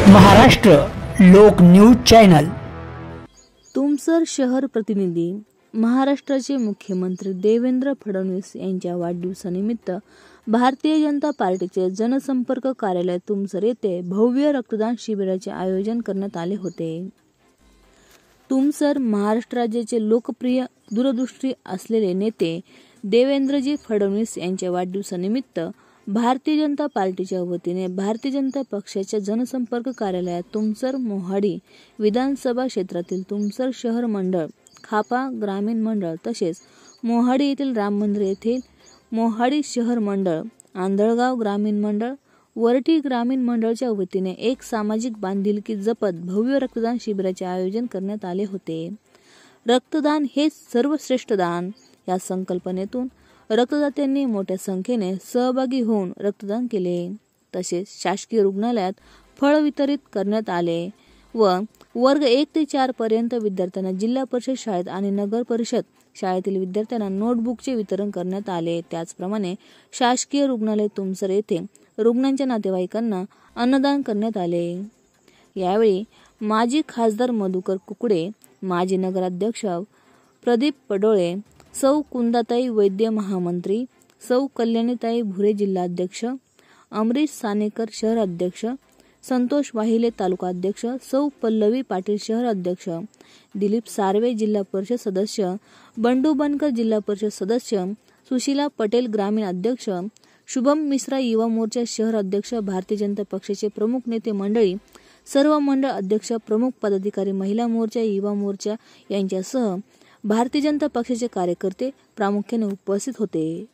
महाराष्ट्र लोक news channel. Tumsar शहर प्रतिनिधी। महाराष्ट्राचे मुख्यमंत्री देवेंद्र फडणवीस यांच्या वाढदिवसानिमित्त भारतीय जनता पार्टीचे जनसंपर्क कार्यालय तुमसर येथे भव्य रक्तदान शिबिराचे आयोजन करण्यात आले होते। तुमसर महाराष्ट्र राज्याचे लोकप्रिय दूरदृष्टी असलेले नेते देवेंद्रजी फडणवीस यांच्या वाढदिवसानिमित्त भारतीय जनता पार्टीच्या वतीने भारतीय जनता पक्षाच्या जनसंपर्क कार्यालयात तुमसर मोहाडी विधानसभा क्षेत्रातील तुमसर शहर मंडळ, खापा ग्रामीण मंडळ तसेच मोहाडी येथील राम मंदिर येथील मोहाडी शहर मंडळ, आंधळगाव ग्रामीण मंडळ, वरटी ग्रामीण मंडळच्या वतीने एक सामाजिक बांधिलकी जपत भव्य रक्तदान शिबिराचे आयोजन करण्यात आले होते। रक्तदान हे सर्वश्रेष्ठ दान या संकल्पनेतून रक्तदात्यांनी मोठ्या संख्येने सहभागी होऊन रक्तदान केले। तसेच शासकीय रुग्णालयात फळ वितरित करण्यात आले व वर्ग 1 ते 4 पर्यंत विद्यार्थ्यांना जिल्हा परिषद शाळेत आणि नगर परिषद शाळेतील विद्यार्थ्यांना नोटबुकचे वितरण करण्यात आले। त्याचप्रमाणे शासकीय रुग्णालय तुमसर येथे रुग्णांच्या नातेवाईकांना अन्नदान करण्यात आले। यावेळी माजी खासदार मधुकर कुकडे, माजी नगराध्यक्ष प्रदीप पडोळे, सौ कुंदाताई वैद्य महामंत्री, सौ कल्याणीताई भुरे जिल्हाध्यक्ष, अमरीश सानेकर शहर अध्यक्ष, संतोष वाहिले तालुका अध्यक्ष, सौ पल्लवी पाटील शहर अध्यक्ष, दिलीप सार्वे जिल्हा परिषद सदस्य, बंडू बनकर जिल्हा परिषद सदस्य, सुशीला पटेल ग्रामीण अध्यक्ष, शुभम मिश्रा युवा मोर्चा शहर अध्यक्ष, भारतीय जनता पक्षाचे प्रमुख नेते मंडळी, सर्व मंडळ अध्यक्ष, प्रमुख पदाधिकारी, महिला मोर्चा, युवा मोर्चा यांच्यासह भारतीय जनता पक्षाचे कार्यकर्ते प्रामुख्याने उपस्थित होते।